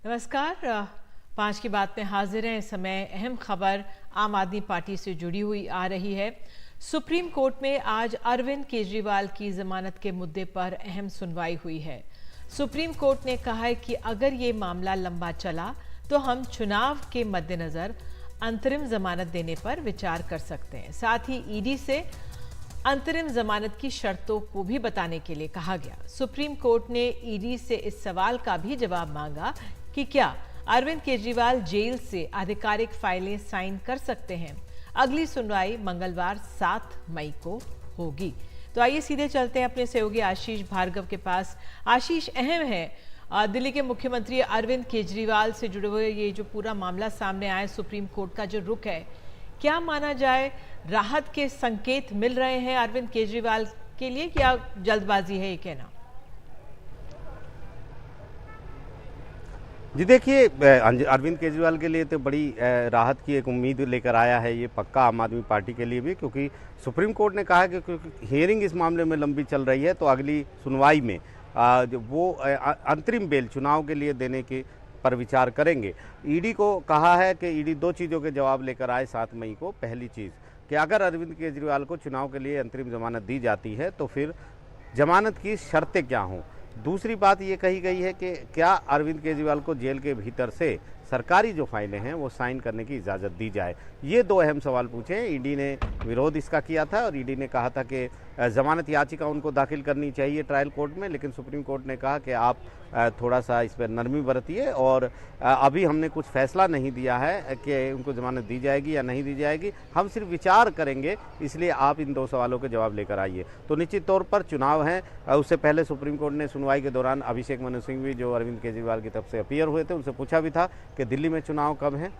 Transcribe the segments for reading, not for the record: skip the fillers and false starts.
नमस्कार। 5 की बात में हाजिर हैं। इस समय अहम खबर आम आदमी पार्टी से जुड़ी हुई आ रही है। सुप्रीम कोर्ट में आज अरविंद केजरीवाल की जमानत के मुद्दे पर अहम सुनवाई हुई है। सुप्रीम कोर्ट ने कहा है कि अगर ये मामला लंबा चला तो हम चुनाव के मद्देनजर अंतरिम जमानत देने पर विचार कर सकते हैं। साथ ही ईडी से अंतरिम जमानत की शर्तों को भी बताने के लिए कहा गया। सुप्रीम कोर्ट ने ईडी से इस सवाल का भी जवाब मांगा कि क्या अरविंद केजरीवाल जेल से आधिकारिक फाइलें साइन कर सकते हैं। अगली सुनवाई मंगलवार 7 मई को होगी। तो आइए सीधे चलते हैं अपने सहयोगी आशीष भार्गव के पास। आशीष, अहम है दिल्ली के मुख्यमंत्री अरविंद केजरीवाल से जुड़े हुए ये जो पूरा मामला सामने आया, सुप्रीम कोर्ट का जो रुख है, क्या माना जाए, राहत के संकेत मिल रहे हैं अरविंद केजरीवाल के लिए, क्या जल्दबाजी है ये कहना? जी देखिए, अरविंद केजरीवाल के लिए तो बड़ी राहत की एक उम्मीद लेकर आया है ये पक्का आम आदमी पार्टी के लिए भी, क्योंकि सुप्रीम कोर्ट ने कहा है कि हियरिंग इस मामले में लंबी चल रही है तो अगली सुनवाई में वो अंतरिम बेल चुनाव के लिए देने के पर विचार करेंगे। ईडी को कहा है कि ईडी 2 चीज़ों के जवाब लेकर आए 7 मई को। पहली चीज़ कि अगर अरविंद केजरीवाल को चुनाव के लिए अंतरिम जमानत दी जाती है तो फिर जमानत की शर्तें क्या हों। दूसरी बात ये कही गई है कि क्या अरविंद केजरीवाल को जेल के भीतर से सरकारी जो फाइलें हैं वो साइन करने की इजाज़त दी जाए। ये 2 अहम सवाल पूछे हैं। ईडी ने विरोध इसका किया था और ईडी ने कहा था कि जमानत याचिका उनको दाखिल करनी चाहिए ट्रायल कोर्ट में, लेकिन सुप्रीम कोर्ट ने कहा कि आप थोड़ा सा इस पर नरमी बरतिए और अभी हमने कुछ फैसला नहीं दिया है कि उनको जमानत दी जाएगी या नहीं दी जाएगी, हम सिर्फ विचार करेंगे, इसलिए आप इन 2 सवालों के जवाब लेकर आइए। तो निश्चित तौर पर चुनाव हैं। उससे पहले सुप्रीम कोर्ट ने सुनवाई के दौरान अभिषेक मनु सिंह भी, जो अरविंद केजरीवाल की तरफ से अपीयर हुए थे, उनसे पूछा भी था कि दिल्ली में चुनाव कब हैं,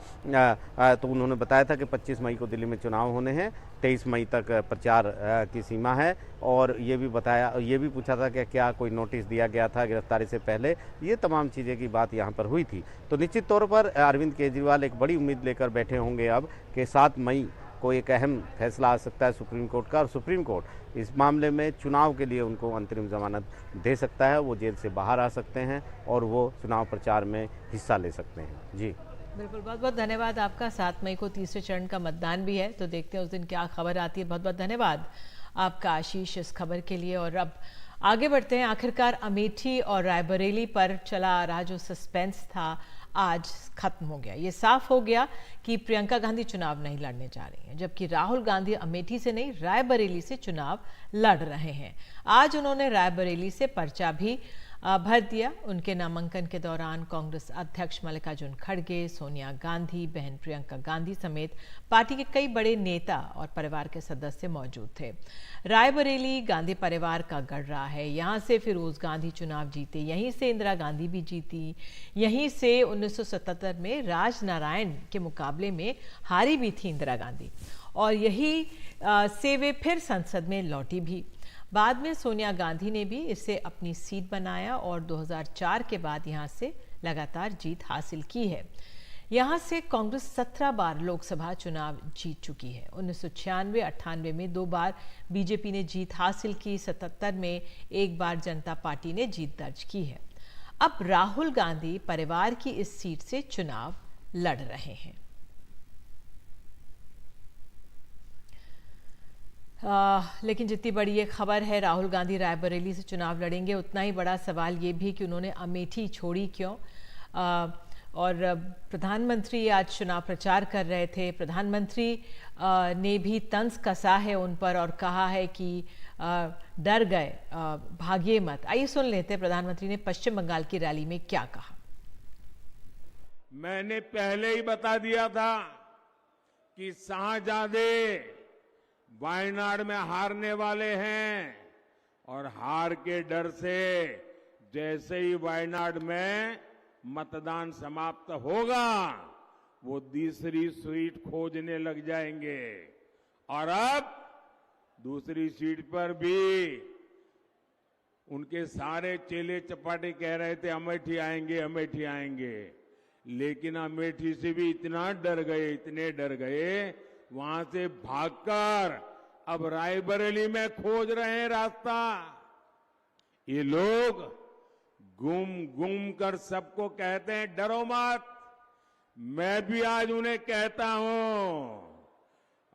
तो उन्होंने बताया था कि 25 मई को दिल्ली में चुनाव होने हैं, 23 मई तक प्रचार की सीमा है। और ये भी बताया, ये भी पूछा था कि क्या कोई नोटिस दिया गया था गिरफ्तारी से पहले। ये तमाम चीज़ें की बात यहाँ पर हुई थी। तो निश्चित तौर पर अरविंद केजरीवाल एक बड़ी उम्मीद लेकर बैठे होंगे अब कि 7 मई को एक अहम फैसला आ सकता है सुप्रीम कोर्ट का, और सुप्रीम कोर्ट इस मामले में चुनाव के लिए उनको अंतरिम जमानत दे सकता है। वो जेल से बाहर आ सकते हैं और वो चुनाव प्रचार में हिस्सा ले सकते हैं। जी बिल्कुल, बहुत बहुत धन्यवाद आपका। 7 मई को तीसरे चरण का मतदान भी है, तो देखते हैं उस दिन क्या खबर आती है। बहुत बहुत धन्यवाद आपका आशीष इस खबर के लिए। और अब आगे बढ़ते हैं। आखिरकार अमेठी और रायबरेली पर चला आ रहा जो सस्पेंस था आज खत्म हो गया। ये साफ हो गया कि प्रियंका गांधी चुनाव नहीं लड़ने जा रही हैं, जबकि राहुल गांधी अमेठी से नहीं रायबरेली से चुनाव लड़ रहे हैं। आज उन्होंने रायबरेली से पर्चा भी भर दिया। उनके नामांकन के दौरान कांग्रेस अध्यक्ष मल्लिकार्जुन खड़गे, सोनिया गांधी, बहन प्रियंका गांधी समेत पार्टी के कई बड़े नेता और परिवार के सदस्य मौजूद थे। रायबरेली गांधी परिवार का गढ़ रहा है। यहाँ से फिरोज गांधी चुनाव जीते, यहीं से इंदिरा गांधी भी जीती, यहीं से 1977 में राजनारायण के मुकाबले में हारी भी थी इंदिरा गांधी, और यही से वे फिर संसद में लौटी भी। बाद में सोनिया गांधी ने भी इसे अपनी सीट बनाया और 2004 के बाद यहां से लगातार जीत हासिल की है। यहां से कांग्रेस 17 बार लोकसभा चुनाव जीत चुकी है। 1996-98 में 2 बार बीजेपी ने जीत हासिल की, 77 में 1 बार जनता पार्टी ने जीत दर्ज की है। अब राहुल गांधी परिवार की इस सीट से चुनाव लड़ रहे हैं। लेकिन जितनी बड़ी ये खबर है राहुल गांधी रायबरेली से चुनाव लड़ेंगे, उतना ही बड़ा सवाल ये भी कि उन्होंने अमेठी छोड़ी क्यों। और प्रधानमंत्री आज चुनाव प्रचार कर रहे थे। प्रधानमंत्री ने भी तंज कसा है उन पर और कहा है कि डर गए, भागिए मत। आइए सुन लेते प्रधानमंत्री ने पश्चिम बंगाल की रैली में क्या कहा। मैंने पहले ही बता दिया था कि शाहजादे वायनाड में हारने वाले हैं, और हार के डर से जैसे ही वायनाड में मतदान समाप्त होगा वो दूसरी सीट खोजने लग जाएंगे। और अब दूसरी सीट पर भी उनके सारे चेले चपाटे कह रहे थे अमेठी आएंगे, अमेठी आएंगे, लेकिन अमेठी से भी इतना डर गए, इतने डर गए, वहां से भागकर अब रायबरेली में खोज रहे हैं रास्ता। ये लोग घूम घूम कर सबको कहते हैं डरो मत। मैं भी आज उन्हें कहता हूं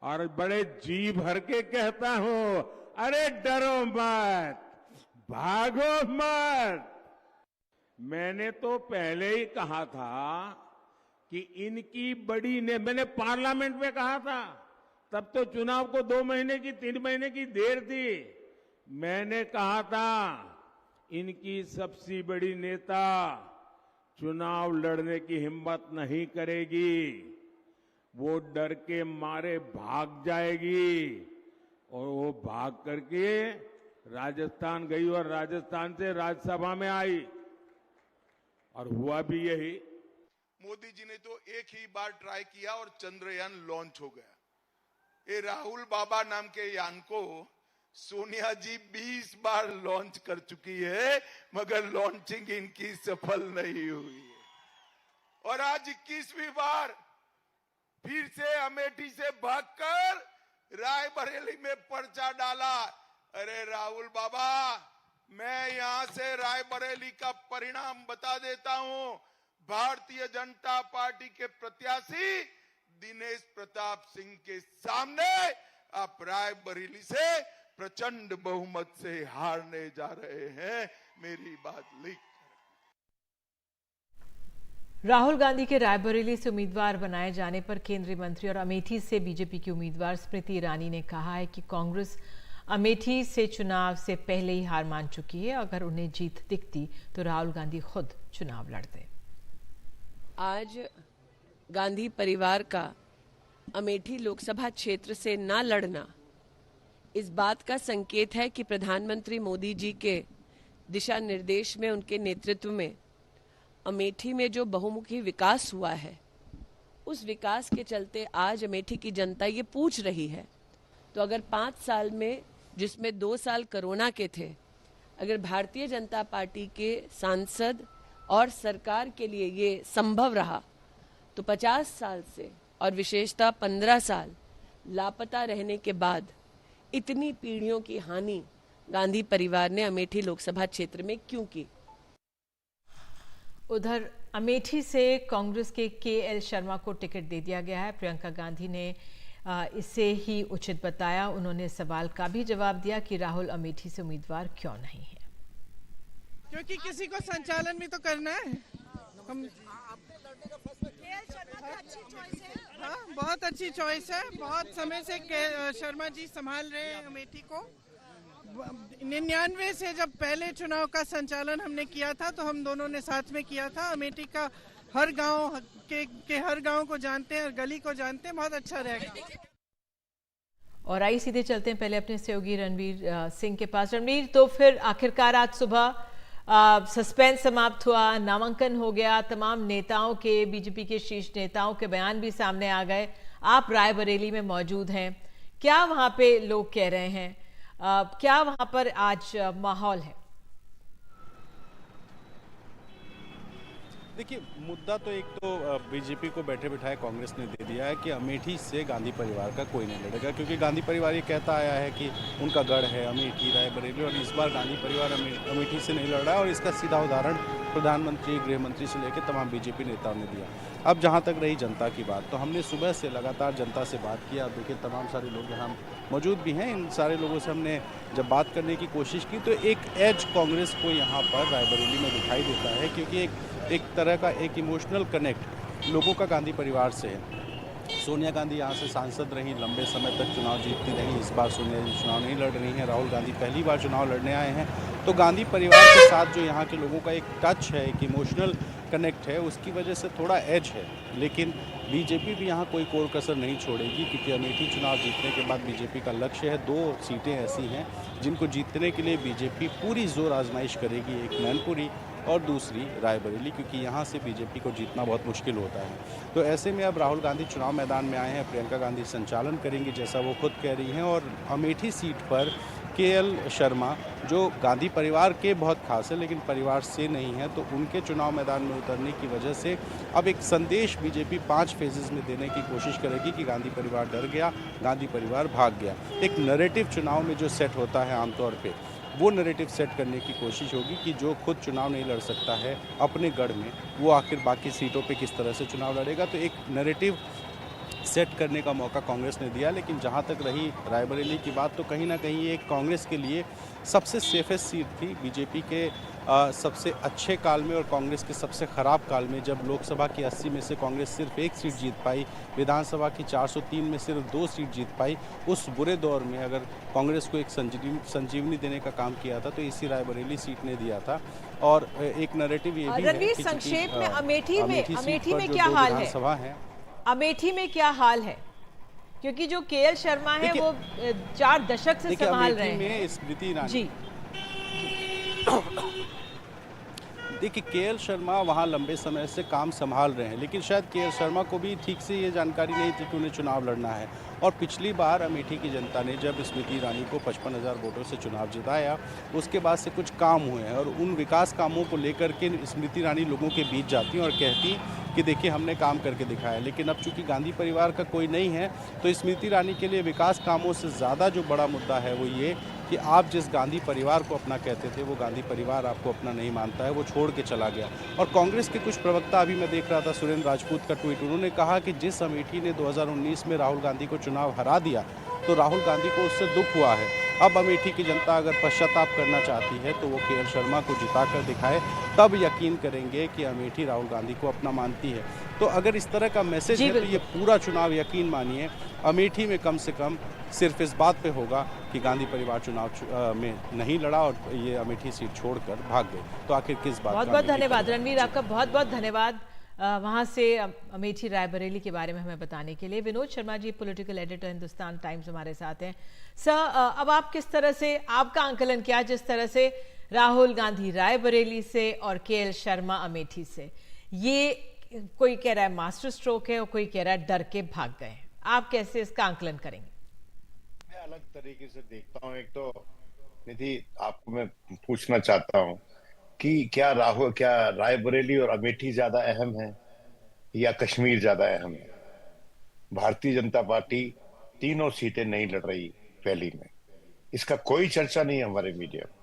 और बड़े जी भर के कहता हूं, अरे डरो मत, भागो मत। मैंने तो पहले ही कहा था कि इनकी बड़ी ने मैंने पार्लियामेंट में कहा था, तब तो चुनाव को 2 महीने की 3 महीने की देर थी। मैंने कहा था इनकी सबसे बड़ी नेता चुनाव लड़ने की हिम्मत नहीं करेगी, वो डर के मारे भाग जाएगी। और वो भाग करके राजस्थान गई और राजस्थान से राज्यसभा में आई और हुआ भी यही। मोदी जी ने तो एक ही बार ट्राई किया और चंद्रयान लॉन्च हो गया। ये राहुल बाबा नाम के यान को सोनिया जी 20 बार लॉन्च कर चुकी है, मगर लॉन्चिंग इनकी सफल नहीं हुई है। और आज 21वीं बार फिर से अमेठी से भागकर रायबरेली में पर्चा डाला। अरे राहुल बाबा, मैं यहां से रायबरेली का परिणाम बता देता हूं। भारतीय जनता पार्टी के प्रत्याशी दिनेश प्रताप सिंह के सामने आप रायबरेली से प्रचंड बहुमत से हारने जा रहे हैं। मेरी बात लिख। राहुल गांधी के रायबरेली से उम्मीदवार बनाए जाने पर केंद्रीय मंत्री और अमेठी से बीजेपी की उम्मीदवार स्मृति ईरानी ने कहा है कि कांग्रेस अमेठी से चुनाव से पहले ही हार मान चुकी है। अगर उन्हें जीत दिखती तो राहुल गांधी खुद चुनाव लड़ते। आज गांधी परिवार का अमेठी लोकसभा क्षेत्र से ना लड़ना इस बात का संकेत है कि प्रधानमंत्री मोदी जी के दिशा निर्देश में, उनके नेतृत्व में अमेठी में जो बहुमुखी विकास हुआ है, उस विकास के चलते आज अमेठी की जनता ये पूछ रही है। तो अगर 5 साल में, जिसमें 2 साल कोरोना के थे, अगर भारतीय जनता पार्टी के सांसद और सरकार के लिए ये संभव रहा, तो 50 साल से और विशेषतः 15 साल लापता रहने के बाद इतनी पीढ़ियों की हानि गांधी परिवार ने अमेठी लोकसभा क्षेत्र में क्यों की? उधर अमेठी से कांग्रेस के KL शर्मा को टिकट दे दिया गया है। प्रियंका गांधी ने इसे ही उचित बताया। उन्होंने सवाल का भी जवाब दिया कि राहुल अमेठी से उम्मीदवार क्यों नहीं है। क्योंकि किसी को संचालन भी तो करना है। हम हाँ, बहुत अच्छी चॉइस है। बहुत समय से शर्मा जी संभाल रहे हैं अमेठी को। 99 से जब पहले चुनाव का संचालन हमने किया था तो हम दोनों ने साथ में किया था। अमेठी का हर गांव के हर गांव को जानते हैं, हर गली को जानते हैं। बहुत अच्छा रहेगा। और आइए सीधे चलते हैं पहले अपने सहयोगी रणवीर सिंह के पास। रणवीर, तो फिर आखिरकार आज सुबह सस्पेंस समाप्त हुआ, नामांकन हो गया, तमाम नेताओं के, बीजेपी के शीर्ष नेताओं के बयान भी सामने आ गए। आप रायबरेली में मौजूद हैं, क्या वहां पे लोग कह रहे हैं, क्या वहां पर आज माहौल है? देखिए, मुद्दा तो एक तो बीजेपी को बैठे बिठाए कांग्रेस ने दे दिया है कि अमेठी से गांधी परिवार का कोई नहीं लड़ेगा, क्योंकि गांधी परिवार ये कहता आया है कि उनका गढ़ है अमेठी, रायबरेली, और इस बार गांधी परिवार अमेठी से नहीं लड़ रहा है। और इसका सीधा उदाहरण प्रधानमंत्री, गृह मंत्री से लेकर तमाम बीजेपी नेताओं ने दिया। अब जहाँ तक रही जनता की बात, तो हमने सुबह से लगातार जनता से बात किया। अब देखिए, तमाम सारे लोग यहाँ मौजूद भी हैं। इन सारे लोगों से हमने जब बात करने की कोशिश की तो एक एज कांग्रेस को यहाँ पर रायबरेली में दिखाई देता है, क्योंकि एक तरह का एक इमोशनल कनेक्ट लोगों का गांधी परिवार से है। सोनिया गांधी यहाँ से सांसद रही, लंबे समय तक चुनाव जीतती रही। इस बार सोनिया जी चुनाव नहीं लड़ रही हैं। राहुल गांधी पहली बार चुनाव लड़ने आए हैं। तो गांधी परिवार के साथ जो यहाँ के लोगों का एक टच है, एक इमोशनल कनेक्ट है, उसकी वजह से थोड़ा एज है। लेकिन बीजेपी भी यहाँ कोई कोर कसर नहीं छोड़ेगी, क्योंकि अमेठी चुनाव जीतने के बाद बीजेपी का लक्ष्य है 2 सीटें ऐसी हैं जिनको जीतने के लिए बीजेपी पूरी जोर आजमाइश करेगी। एक मैनपुरी और दूसरी रायबरेली, क्योंकि यहाँ से बीजेपी को जीतना बहुत मुश्किल होता है। तो ऐसे में अब राहुल गांधी चुनाव मैदान में आए हैं। प्रियंका गांधी संचालन करेंगी, जैसा वो खुद कह रही हैं। और अमेठी सीट पर KL शर्मा, जो गांधी परिवार के बहुत खास है लेकिन परिवार से नहीं है, तो उनके चुनाव मैदान में उतरने की वजह से अब एक संदेश बीजेपी 5 फेजेस में देने की कोशिश करेगी कि गांधी परिवार डर गया, गांधी परिवार भाग गया। एक नैरेटिव चुनाव में जो सेट होता है आमतौर पे, वो नैरेटिव सेट करने की कोशिश होगी कि जो खुद चुनाव नहीं लड़ सकता है अपने गढ़ में, वो आखिर बाकी सीटों पे किस तरह से चुनाव लड़ेगा। तो एक नैरेटिव सेट करने का मौका कांग्रेस ने दिया। लेकिन जहां तक रही रायबरेली की बात, तो कहीं ना कहीं ये कांग्रेस के लिए सबसे सेफेस्ट सीट थी। बीजेपी के सबसे अच्छे काल में और कांग्रेस के सबसे ख़राब काल में, जब लोकसभा की 80 में से कांग्रेस सिर्फ 1 सीट जीत पाई, विधानसभा की 403 में सिर्फ 2 सीट जीत पाई, उस बुरे दौर में अगर कांग्रेस को एक संजीवनी देने का काम किया था तो इसी रायबरेली सीट ने दिया था। और एक नैरेटिव ये भी है कि संक्षेप में अमेठी में जो क्या हाल है? विधानसभा है, अमेठी में क्या हाल है? क्योंकि जो केएल शर्मा है वो 4 दशक से संभाल रहे हैं। स्मृति ईरानी जी देखिए, केएल शर्मा वहाँ लंबे समय से काम संभाल रहे हैं, लेकिन शायद केएल शर्मा को भी ठीक से ये जानकारी नहीं थी कि उन्हें चुनाव लड़ना है। और पिछली बार अमेठी की जनता ने जब स्मृति ईरानी को 55,000 वोटों से चुनाव जिताया, उसके बाद से कुछ काम हुए हैं और उन विकास कामों को लेकर के स्मृति ईरानी लोगों के बीच जाती और कहती कि देखिए हमने काम करके दिखाया। लेकिन अब चूंकि गांधी परिवार का कोई नहीं है, तो स्मृति ईरानी के लिए विकास कामों से ज़्यादा जो बड़ा मुद्दा है वो ये कि आप जिस गांधी परिवार को अपना कहते थे, वो गांधी परिवार आपको अपना नहीं मानता है, वो छोड़ के चला गया। और कांग्रेस के कुछ प्रवक्ता, अभी मैं देख रहा था सुरेंद्र राजपूत का ट्वीट, उन्होंने कहा कि जिस अमेठी ने 2019 में राहुल गांधी को चुनाव हरा दिया, तो राहुल गांधी को उससे दुख हुआ है। अब अमेठी की जनता अगर पश्चाताप करना चाहती है तो वो केएल शर्मा को जिताकर दिखाए, तब यकीन करेंगे कि अमेठी राहुल गांधी को अपना मानती है। तो अगर इस तरह का मैसेज है तो ये पूरा चुनाव, यकीन मानिए, अमेठी में कम से कम सिर्फ इस बात पे होगा कि गांधी परिवार चुनाव में नहीं लड़ा और ये अमेठी सीट छोड़कर भाग गए। तो आखिर किस बात? बहुत बहुत धन्यवाद रणवीर, आपका बहुत बहुत धन्यवाद वहाँ से अमेठी रायबरेली के बारे में हमें बताने के लिए। Vinod Sharma ji, political editor Hindustan times, हमारे साथ हैं। सर, अब आप किस तरह से, आपका आंकलन क्या, जिस तरह से राहुल गांधी रायबरेली से और केएल शर्मा अमेठी से, ये कोई कह रहा है मास्टर स्ट्रोक है और कोई कह रहा है डर के भाग गए हैं, आप कैसे इसका आंकलन करेंगे? मैं अलग तरीके से देखता हूँ। एक तो निधि, आपको मैं पूछना चाहता हूँ कि क्या रायबरेली और अमेठी ज्यादा अहम है या कश्मीर ज्यादा अहम है? भारतीय जनता पार्टी तीनों सीटें नहीं लड़ रही पहली में, इसका कोई चर्चा नहीं है हमारे मीडिया में।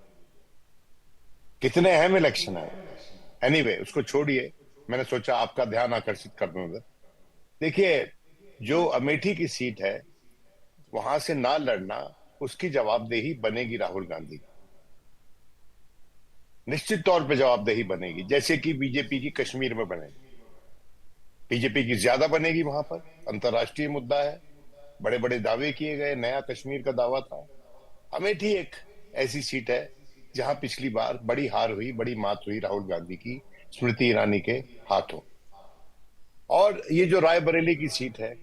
कितने अहम इलेक्शन है। एनीवे, उसको छोड़िए, मैंने सोचा आपका ध्यान आकर्षित कर दूं उधर। देखिए, जो अमेठी की सीट है वहां से ना लड़ना, उसकी जवाबदेही बनेगी राहुल गांधी, निश्चित तौर पे जवाबदेही बनेगी, जैसे कि बीजेपी की कश्मीर में बनेगी। बीजेपी की ज्यादा बनेगी, वहां पर अंतर्राष्ट्रीय मुद्दा है, बड़े बड़े दावे किए गए, नया कश्मीर का दावा था। अमेठी एक ऐसी सीट है जहां पिछली बार बड़ी हार हुई, बड़ी मात हुई राहुल गांधी की स्मृति ईरानी के हाथों। और ये जो रायबरेली की सीट है,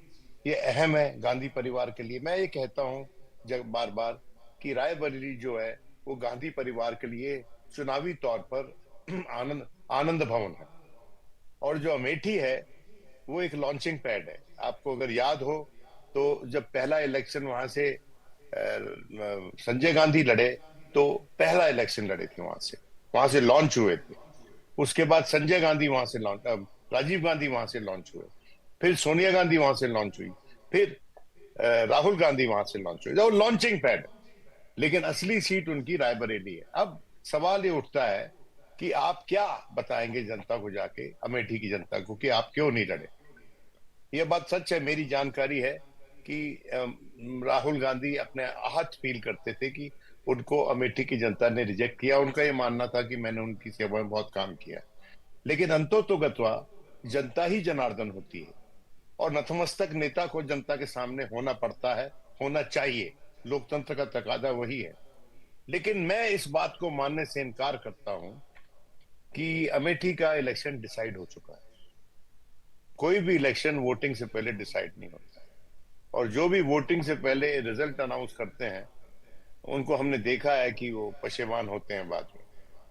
ये अहम है गांधी परिवार के लिए। मैं ये कहता हूं जब बार बार कि रायबरेली जो है वो गांधी परिवार के लिए चुनावी तौर पर आनंद भवन है, और जो अमेठी है वो एक लॉन्चिंग पैड है। आपको अगर याद हो तो जब पहला इलेक्शन वहां से संजय गांधी लड़े, तो पहला इलेक्शन लड़े थे वहां से लॉन्च हुए थे। उसके बाद संजय गांधी वहां से राजीव गांधी वहां से लॉन्च हुए, फिर सोनिया गांधी वहां से लॉन्च हुई, फिर राहुल गांधी वहां से लॉन्च हुई। वो लॉन्चिंग पैड, लेकिन असली सीट उनकी रायबरेली है। अब सवाल ये उठता है कि आप क्या बताएंगे जनता को जाके, अमेठी की जनता को, कि आप क्यों नहीं लड़े। ये बात सच है, मेरी जानकारी है कि राहुल गांधी अपने आहत फील करते थे कि उनको अमेठी की जनता ने रिजेक्ट किया। उनका ये मानना था कि मैंने उनकी सेवा में बहुत काम किया, लेकिन अंतोतोगत्वा जनता ही जनार्दन होती है और नतमस्तक नेता को जनता के सामने होना पड़ता है, होना चाहिए। लोकतंत्र का तकादा वही है। लेकिन मैं इस बात को मानने से इनकार करता हूं कि अमेठी का इलेक्शन डिसाइड हो चुका है। कोई भी इलेक्शन वोटिंग से पहले डिसाइड नहीं होता, और जो भी वोटिंग से पहले रिजल्ट अनाउंस करते हैं उनको हमने देखा है कि वो पशेमान होते हैं बाद में।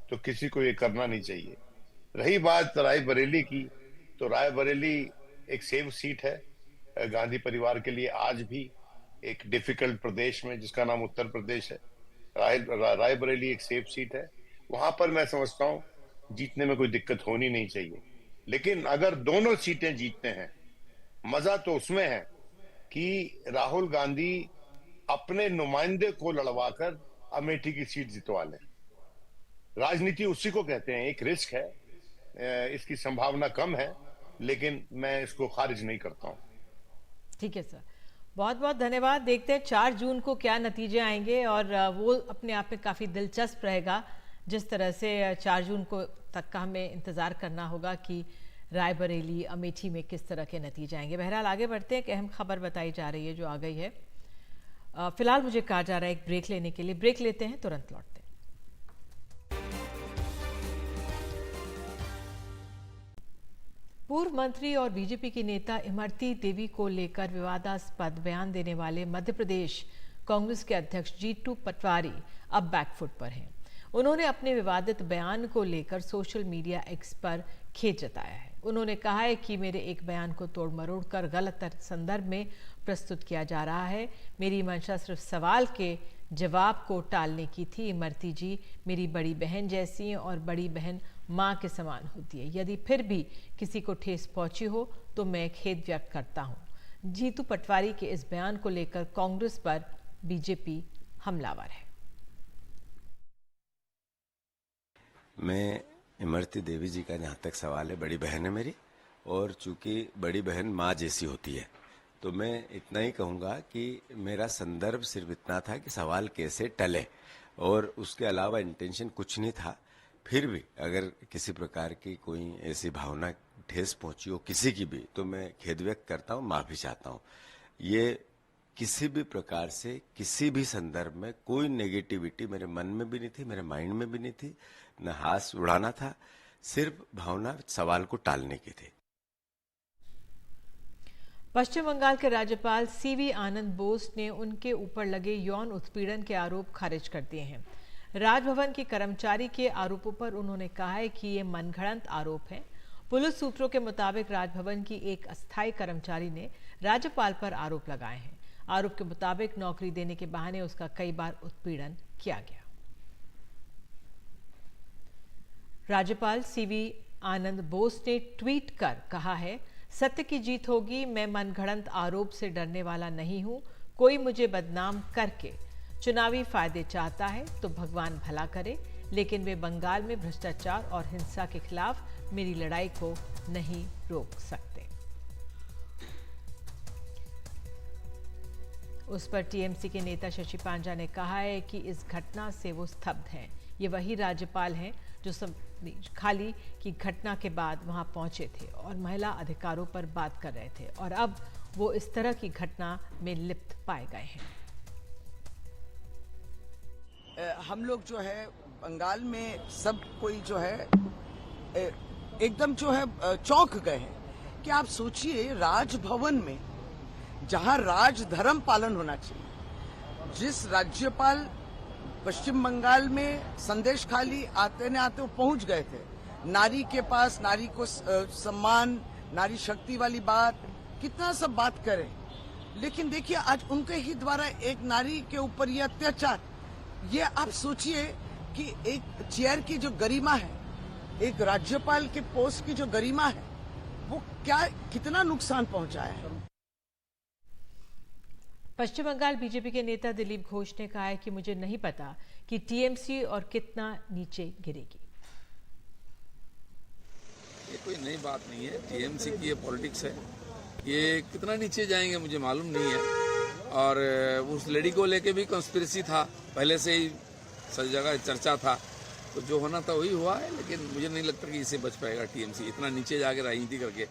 तो किसी को ये करना नहीं चाहिए। रही बात रायबरेली की, तो रायबरेली एक सेफ सीट है गांधी परिवार के लिए, आज भी एक डिफिकल्ट प्रदेश में जिसका नाम उत्तर प्रदेश है। रायबरेली एक सेफ सीट है, वहां पर मैं समझता हूं जीतने में कोई दिक्कत होनी नहीं चाहिए। लेकिन अगर दोनों सीटें जीतते हैं, मजा तो उसमें है कि राहुल गांधी अपने नुमाइंदे को लड़वाकर अमेठी की सीट जितवा लें। राजनीति उसी को कहते हैं, एक रिस्क है, इसकी संभावना कम है, लेकिन मैं इसको खारिज नहीं करता हूं। ठीक है सर, बहुत बहुत धन्यवाद। देखते हैं 4 जून को क्या नतीजे आएंगे, और वो अपने आप में काफ़ी दिलचस्प रहेगा। जिस तरह से 4 जून को तक का हमें इंतज़ार करना होगा कि रायबरेली, अमेठी में किस तरह के नतीजे आएंगे। बहरहाल आगे बढ़ते हैं। एक अहम खबर बताई जा रही है जो आ गई है। फिलहाल मुझे कहा जा रहा है एक ब्रेक लेने के लिए। ब्रेक लेते हैं, तुरंत लौटते हैं। पूर्व मंत्री और बीजेपी की नेता इमरती देवी को लेकर विवादास्पद बयान देने वाले मध्य प्रदेश कांग्रेस के अध्यक्ष जीतू पटवारी अब बैकफुट पर हैं। उन्होंने अपने विवादित बयान को लेकर सोशल मीडिया एक्स पर खेद जताया है। उन्होंने कहा है कि मेरे एक बयान को तोड़ मरोड़ कर गलत संदर्भ में प्रस्तुत किया जा रहा है। मेरी मंशा सिर्फ सवाल के जवाब को टालने की थी। इमरती जी मेरी बड़ी बहन जैसी हैं और बड़ी बहन माँ के समान होती है। यदि फिर भी किसी को ठेस पहुंची हो तो मैं खेद व्यक्त करता हूं। जीतू पटवारी के इस बयान को लेकर कांग्रेस पर बीजेपी हमलावर है। मैं इमरती देवी जी का जहाँ तक सवाल है, बड़ी बहन है मेरी, और चूंकि बड़ी बहन माँ जैसी होती है, तो मैं इतना ही कहूँगा कि मेरा संदर्भ सिर्फ इतना था कि सवाल कैसे टले, और उसके अलावा इंटेंशन कुछ नहीं था। फिर भी अगर किसी प्रकार की कोई ऐसी भावना ठेस पहुंची हो किसी की भी, तो मैं खेद व्यक्त करता हूँ, माफी चाहता हूँ। ये किसी भी प्रकार से किसी भी संदर्भ में कोई नेगेटिविटी मेरे मन में भी नहीं थी, मेरे माइंड में भी नहीं थी, न हाथ उड़ाना था, सिर्फ भावना सवाल को टालने की थी। पश्चिम बंगाल के राज्यपाल सीवी आनंद बोस ने उनके ऊपर लगे यौन उत्पीड़न के आरोप खारिज कर दिए हैं। राजभवन के कर्मचारी के आरोपों पर उन्होंने कहा है कि ये मनगढ़ंत आरोप हैं। पुलिस सूत्रों के मुताबिक राजभवन की एक अस्थायी कर्मचारी ने राज्यपाल पर आरोप लगाए हैं। आरोप के मुताबिक नौकरी देने के बहाने उसका कई बार उत्पीड़न किया गया। राज्यपाल सीवी आनंद बोस ने ट्वीट कर कहा है, सत्य की जीत होगी। मैं मनगढ़ंत आरोप से डरने वाला नहीं हूं। कोई मुझे बदनाम करके चुनावी फायदे चाहता है तो भगवान भला करे, लेकिन वे बंगाल में भ्रष्टाचार और हिंसा के खिलाफ मेरी लड़ाई को नहीं रोक सकते। उस पर टीएमसी के नेता शशि पांजा ने कहा है कि इस घटना से वो स्तब्ध हैं। ये वही राज्यपाल हैं जो खाली की घटना के बाद वहां पहुंचे थे और महिला अधिकारों पर बात कर रहे थे, और अब वो इस तरह की घटना में लिप्त पाए गए हैं। हम लोग जो है बंगाल में सब कोई जो है एकदम जो है चौंक गए हैं कि आप सोचिए, राजभवन में जहां राजधर्म पालन होना चाहिए, जिस राज्यपाल पश्चिम बंगाल में संदेश खाली आते न आते वो पहुंच गए थे, नारी के पास, नारी को सम्मान, नारी शक्ति वाली बात, कितना सब बात करें, लेकिन देखिए आज उनके ही द्वारा एक नारी के ऊपर ये अत्याचार। ये आप सोचिए कि एक चेयर की जो गरिमा है, एक राज्यपाल के पोस्ट की जो गरिमा है, वो क्या कितना नुकसान पहुंचाया है। पश्चिम बंगाल बीजेपी के नेता दिलीप घोष ने कहा है कि मुझे नहीं पता कि टीएमसी और कितना नीचे गिरेगी। ये कोई नई बात नहीं है, टीएमसी की ये पॉलिटिक्स है। ये कितना नीचे जाएंगे मुझे मालूम नहीं है, और उस लेडी को लेके भी कॉन्स्पिरेसी था, पहले से ही सब जगह चर्चा था, तो जो होना था वही हुआ है, लेकिन मुझे नहीं लगता कि इससे बच पाएगा टीएमसी इतना नीचे जाके राजनीति करके।